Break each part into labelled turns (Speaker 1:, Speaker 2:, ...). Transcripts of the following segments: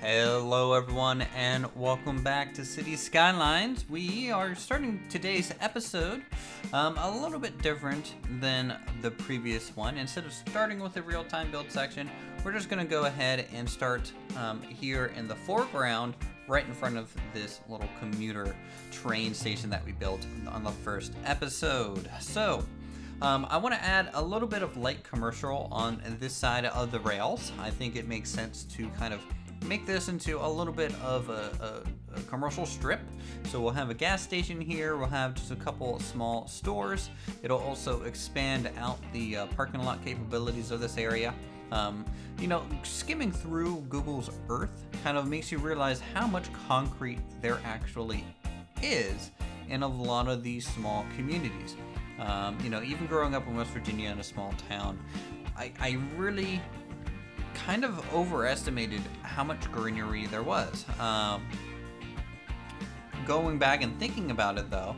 Speaker 1: Hello everyone and welcome back to Cities Skylines. We are starting today's episode a little bit different than the previous one. Instead of starting with the real-time build section, we're just going to go ahead and start here in the foreground right in front of this little commuter train station that we built on the first episode. So I want to add a little bit of light commercial on this side of the rails. I think it makes sense to kind of make this into a little bit of a commercial strip. So we'll have a gas station here, we'll have just a couple small stores. It'll also expand out the parking lot capabilities of this area. You know, skimming through Google's Earth kind of makes you realize how much concrete there actually is in a lot of these small communities. You know, even growing up in West Virginia in a small town, I really kind of overestimated how much greenery there was. Going back and thinking about it though,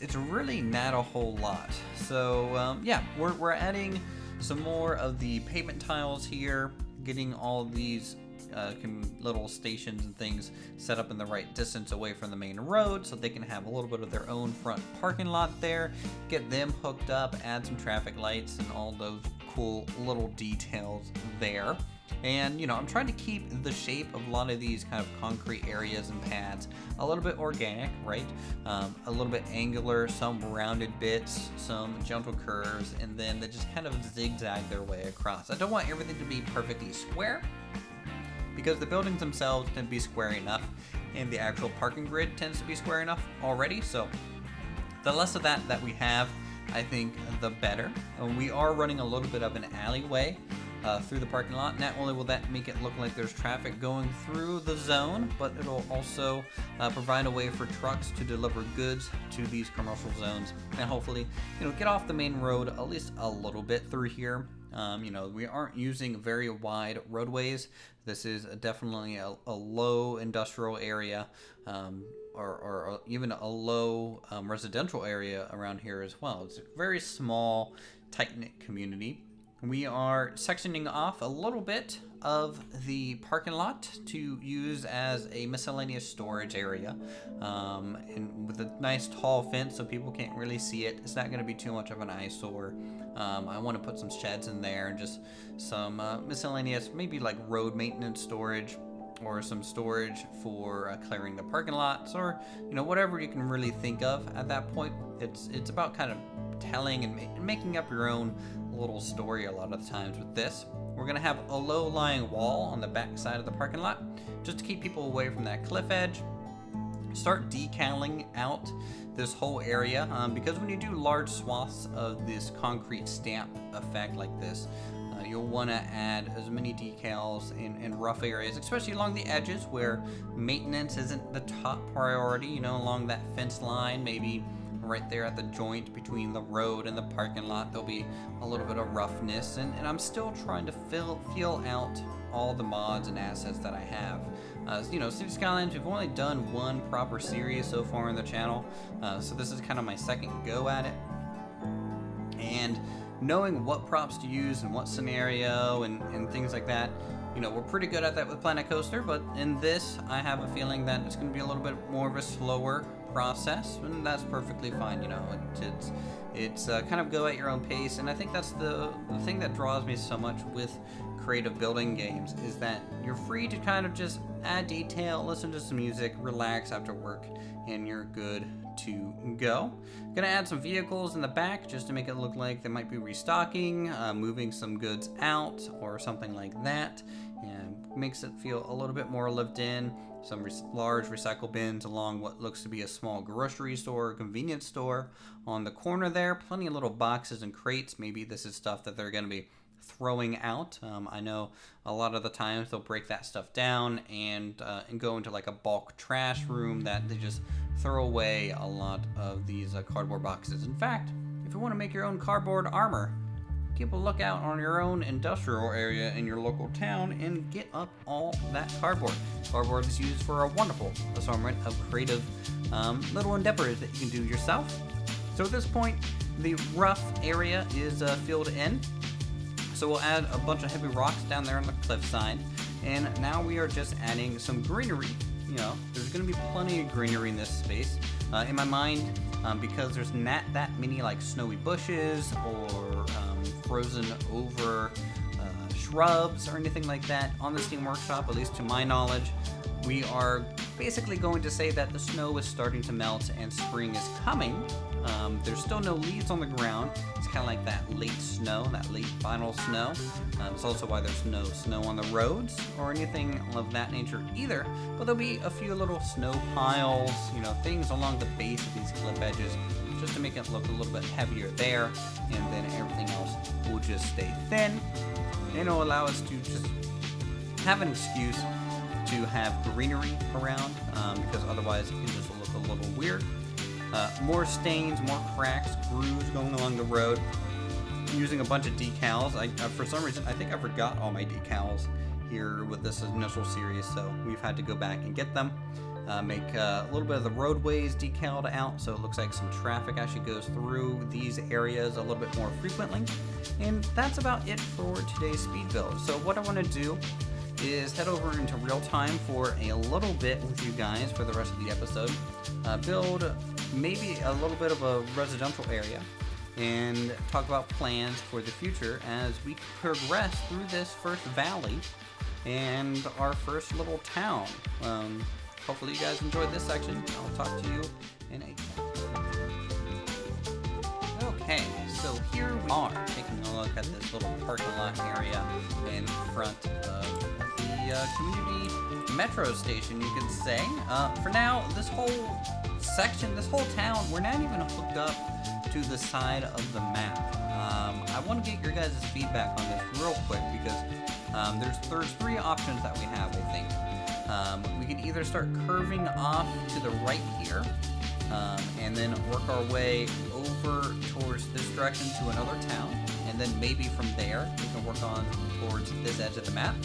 Speaker 1: it's really not a whole lot. So yeah, we're adding some more of the pavement tiles here, getting all these little stations and things set up in the right distance away from the main road so they can have a little bit of their own front parking lot there, get them hooked up, add some traffic lights and all those cool little details there. And you know, I'm trying to keep the shape of a lot of these kind of concrete areas and pads a little bit organic, right? A little bit angular, some rounded bits, some gentle curves, and then they just kind of zigzag their way across. I don't want everything to be perfectly square, because the buildings themselves tend to be square enough and the actual parking grid tends to be square enough already. So the less of that we have, I think the better. And we are running a little bit of an alleyway through the parking lot. Not only will that make it look like there's traffic going through the zone, but it'll also provide a way for trucks to deliver goods to these commercial zones and hopefully, you know, get off the main road at least a little bit through here. You know, we aren't using very wide roadways. This is definitely a low industrial area, or even a low residential area around here as well. It's a very small, tight-knit community. We are sectioning off a little bit of the parking lot to use as a miscellaneous storage area, and with a nice tall fence so people can't really see it. It's not going to be too much of an eyesore. I want to put some sheds in there and just some miscellaneous, maybe like road maintenance storage or some storage for clearing the parking lots, or you know, whatever you can really think of at that point. It's about kind of telling and making up your own little story a lot of the times with this. We're gonna have a low-lying wall on the back side of the parking lot just to keep people away from that cliff edge. Start decaling out this whole area, because when you do large swaths of this concrete stamp effect like this, you'll want to add as many decals in rough areas, especially along the edges where maintenance isn't the top priority. You know, along that fence line, maybe right there at the joint between the road and the parking lot, there'll be a little bit of roughness, and I'm still trying to feel out all the mods and assets that I have. You know, Cities Skylines, we've only done one proper series so far on the channel, so this is kind of my second go at it. And knowing what props to use and what scenario and things like that, you know, we're pretty good at that with Planet Coaster, but in this, I have a feeling that it's going to be a little bit more of a slower process, and that's perfectly fine. You know, it's kind of go at your own pace, and I think that's the thing that draws me so much with creative building games, is that you're free to kind of just add detail, listen to some music, relax after work, and you're good to go. Gonna add some vehicles in the back just to make it look like they might be restocking, moving some goods out or something like that, and makes it feel a little bit more lived in. Some large recycle bins along what looks to be a small grocery store, convenience store on the corner there. Plenty of little boxes and crates. Maybe this is stuff that they're going to be throwing out. I know a lot of the times they'll break that stuff down and go into like a bulk trash room that they just throw away a lot of these cardboard boxes. In fact, if you want to make your own cardboard armor, keep a lookout on your own industrial area in your local town and get up all that cardboard. Cardboard is used for a wonderful assortment of creative little endeavors that you can do yourself. So at this point, the rough area is filled in. So we'll add a bunch of heavy rocks down there on the cliff side. And now we are just adding some greenery. You know, there's going to be plenty of greenery in this space. In my mind, because there's not that many like snowy bushes or frozen over shrubs or anything like that on the Steam Workshop, at least to my knowledge, we are basically going to say that the snow is starting to melt and spring is coming. There's still no leaves on the ground. It's kind of like that late snow, that late final snow. It's also why there's no snow on the roads or anything of that nature either. But there'll be a few little snow piles, you know, things along the base of these cliff edges, just to make it look a little bit heavier there. And then everything else will just stay thin. And it'll allow us to just have an excuse to have greenery around, because otherwise it can just look a little weird. More stains, more cracks, grooves going along the road. Using a bunch of decals. For some reason, I think I forgot all my decals here with this initial series, so we've had to go back and get them. Make a little bit of the roadways decaled out, so it looks like some traffic actually goes through these areas a little bit more frequently. And that's about it for today's speed build. So what I want to do is head over into real time for a little bit with you guys for the rest of the episode. Build maybe a little bit of a residential area and talk about plans for the future as we progress through this first valley and our first little town. Hopefully you guys enjoyed this section. I'll talk to you in a... Okay, so here we are taking a look at this little parking lot area in front of the community metro station, you could say. For now, this whole section, this whole town, we're not even hooked up to the side of the map. I want to get your guys' feedback on this real quick because there's three options that we have, I think. We can either start curving off to the right here, and then work our way over towards this direction to another town, and then maybe from there we can work on towards this edge of the map.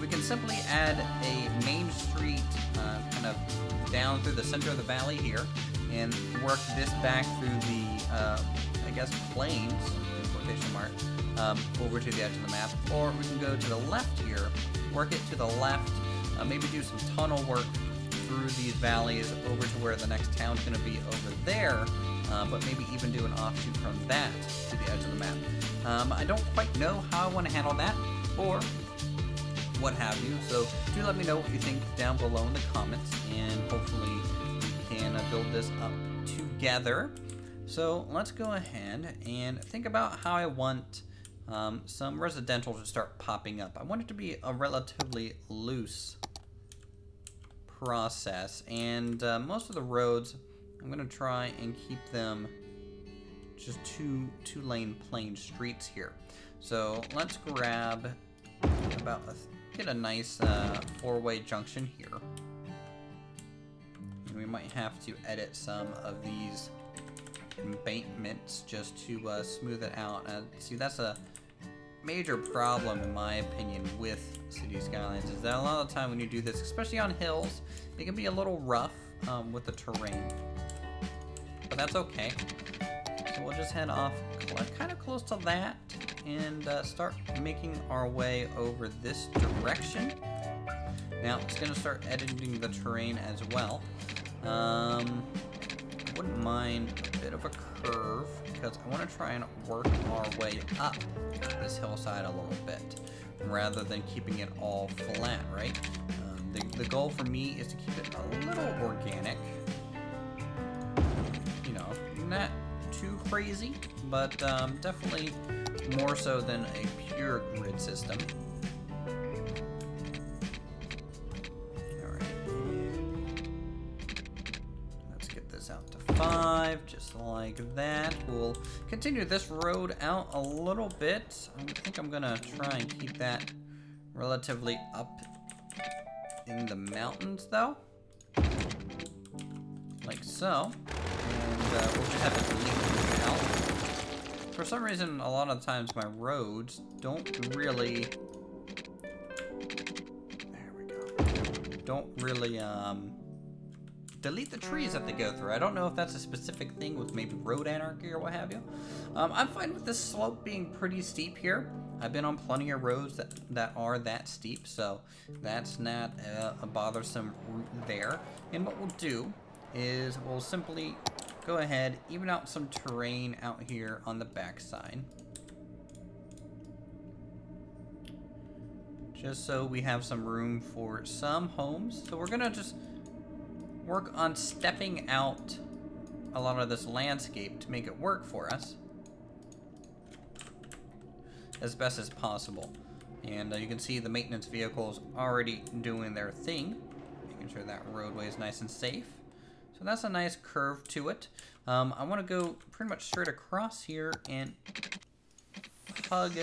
Speaker 1: We can simply add a main street kind of down through the center of the valley here and work this back through the, I guess, plains, in quotation mark, over to the edge of the map. Or we can go to the left here, work it to the left, maybe do some tunnel work through these valleys over to where the next town's going to be over there, but maybe even do an offshoot from that to the edge of the map. I don't quite know how I want to handle that, or what have you, so do let me know what you think down below in the comments, and hopefully we can build this up together. So let's go ahead and think about how I want some residential to start popping up. I want it to be a relatively loose process, and most of the roads I'm going to try and keep them just two-lane plain streets here. So let's grab get a nice four-way junction here. And we might have to edit some of these embankments just to smooth it out. See, that's a major problem in my opinion with Cities Skylines, is that a lot of the time when you do this, especially on hills, it can be a little rough with the terrain. But that's okay. So we'll just head off kind of close to that and start making our way over this direction. Now it's going to start editing the terrain as well. Wouldn't mind a bit of a curve because I want to try and work our way up this hillside a little bit rather than keeping it all flat, right? The goal for me is to keep it a little organic. You know, not too crazy, but definitely more so than a pure grid system. Alright, let's get this out to 5, just like that. We'll continue this road out a little bit. I think I'm gonna try and keep that relatively up in the mountains though. Like so. And we'll just have it leak out. For some reason, a lot of times my roads don't really... There we go. Don't really delete the trees that they go through. I don't know if that's a specific thing with maybe road anarchy or what have you. I'm fine with this slope being pretty steep here. I've been on plenty of roads that are that steep, so that's not a bothersome route there. And what we'll do is we'll simply go ahead, even out some terrain out here on the backside. Just so we have some room for some homes. So we're gonna just work on stepping out a lot of this landscape to make it work for us as best as possible. And you can see the maintenance vehicles already doing their thing, making sure that roadway is nice and safe. So that's a nice curve to it. I want to go pretty much straight across here and hug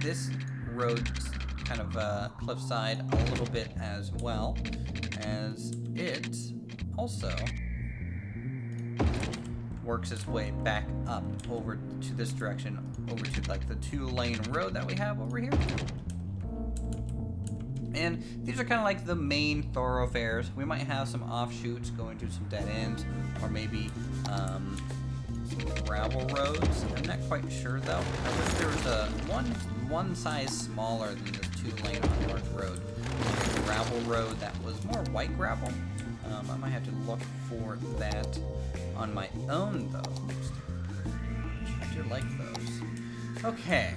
Speaker 1: this road kind of cliffside a little bit as well, as it also works its way back up over to this direction, over to like the 2-lane road that we have over here. And these are kind of like the main thoroughfares. We might have some offshoots going to some dead ends, or maybe some gravel roads. I'm not quite sure though. I wish there was a one size smaller than this 2-lane North road. A gravel road that was more white gravel. I might have to look for that on my own though. I do like those. Okay,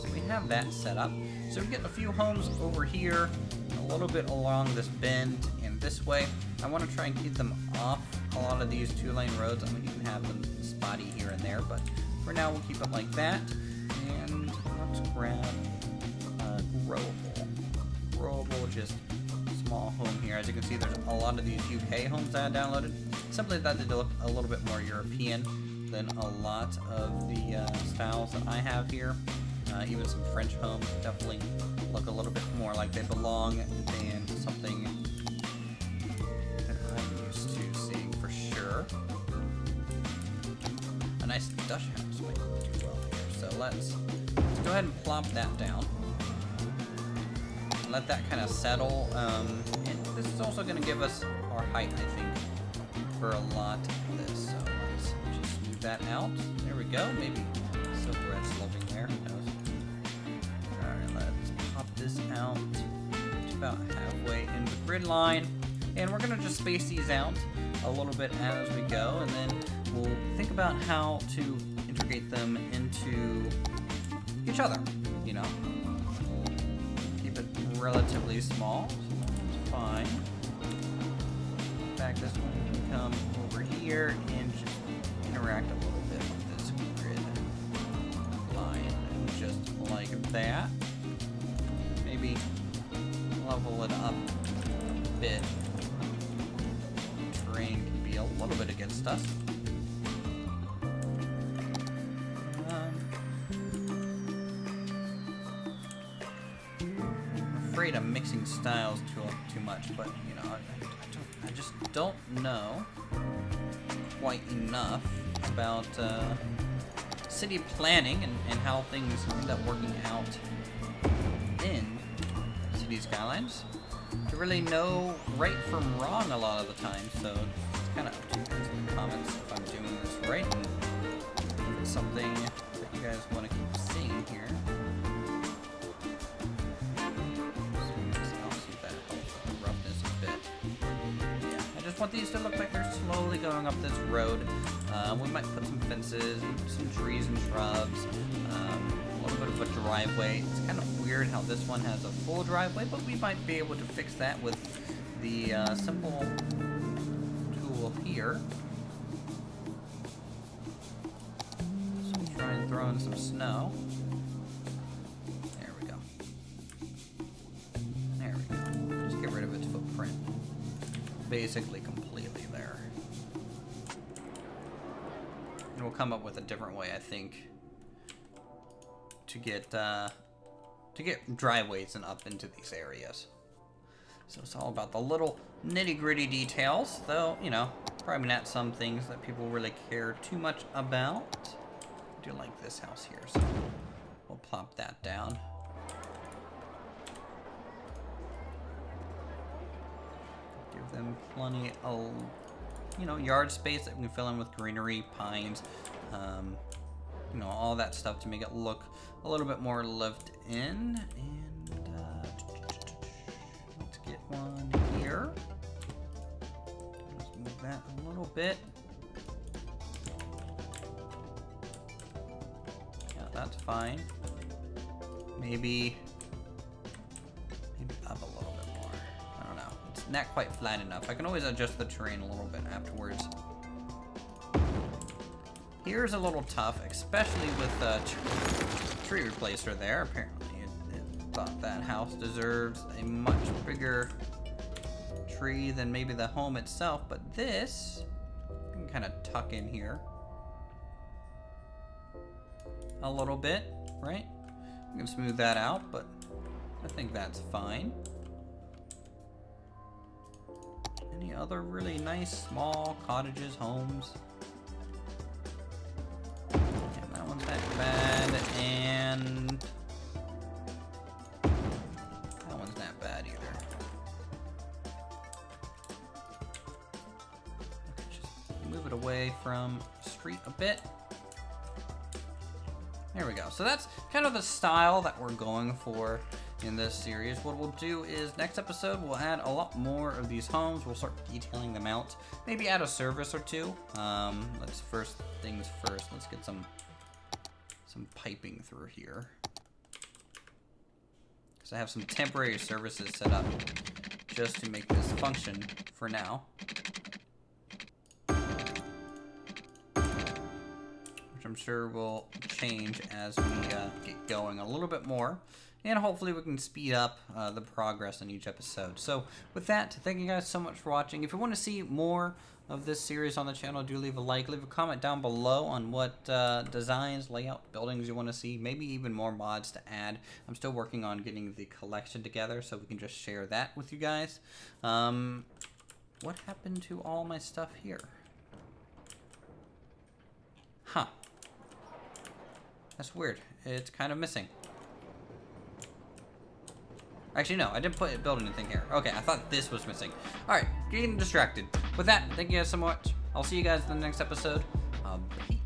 Speaker 1: so we have that set up. So we're getting a few homes over here, a little bit along this bend and this way. I want to try and keep them off a lot of these 2-lane roads. I mean, you can have them spotty here and there, but for now we'll keep it like that. And let's grab growable, just small home here. As you can see, there's a lot of these UK homes that I downloaded. Simply that they look a little bit more European than a lot of the styles that I have here. Even some French homes definitely look a little bit more like they belong than something that I'm used to seeing for sure. A nice Dutch house might do well here. So let's go ahead and plop that down. Let that kind of settle. And this is also going to give us our height, I think, for a lot of this. So let's just move that out. There we go. Maybe silhouette sloping there. Who knows? Alright, let's pop this out to about halfway in the grid line. And we're going to just space these out a little bit as we go. And then we'll think about how to integrate them into each other, you know? Keep it relatively small, so that's fine. In fact, this one can come over here and just interact a little bit with this grid line, just like that. Maybe level it up a bit. Terrain can be a little bit against us. I'm afraid I'm mixing styles too much, but you know, I just don't know quite enough about city planning and how things end up working out in Cities Skylines to really know right from wrong a lot of the time. So it's kind of up to you guys in the comments if I'm doing this right and if it's something that you guys want to keep seeing here. I want these to look like they're slowly going up this road. We might put some fences, some trees and shrubs, a little bit of a driveway. It's kind of weird how this one has a full driveway, but we might be able to fix that with the simple tool here. So we'll try and throw in some snow. There we go. There we go. Just get rid of its footprint. Basically completely there. And we'll come up with a different way, I think, to get driveways and up into these areas. So it's all about the little nitty-gritty details, though, you know, probably not some things that people really care too much about. I do like this house here, so we'll plop that down. them plenty of, you know, yard space that we can fill in with greenery, pines, you know, all that stuff to make it look a little bit more lived in. And let's get one here. Let's move that a little bit. Yeah, that's fine. Maybe up a little bit more. I don't know. It's not quite flat enough. I can always adjust the terrain a little bit afterwards. Here's a little tough, especially with the tree replacer there. Apparently, it thought that house deserves a much bigger tree than maybe the home itself. But this, you can kind of tuck in here a little bit, right? You can smooth that out, but I think that's fine. Any other really nice small cottages, homes? Yeah, that one's not bad, and that one's not bad either. Okay, just move it away from the street a bit. There we go. So that's kind of the style that we're going for in this series. What we'll do is next episode we'll add a lot more of these homes. We'll start detailing them out. Maybe add a service or two. Let's first things first. Let's get some piping through here, because I have some temporary services set up just to make this function for now. I'm sure will change as we get going a little bit more, and hopefully we can speed up the progress in each episode. So with that, thank you guys so much for watching. If you want to see more of this series on the channel, do leave a like, leave a comment down below on what designs, layout, buildings you want to see, maybe even more mods to add. I'm still working on getting the collection together so we can just share that with you guys. What happened to all my stuff here? Huh. That's weird. It's kind of missing. Actually, no, I didn't build anything here. Okay, I thought this was missing. All right, getting distracted. With that, thank you guys so much. I'll see you guys in the next episode. Peace.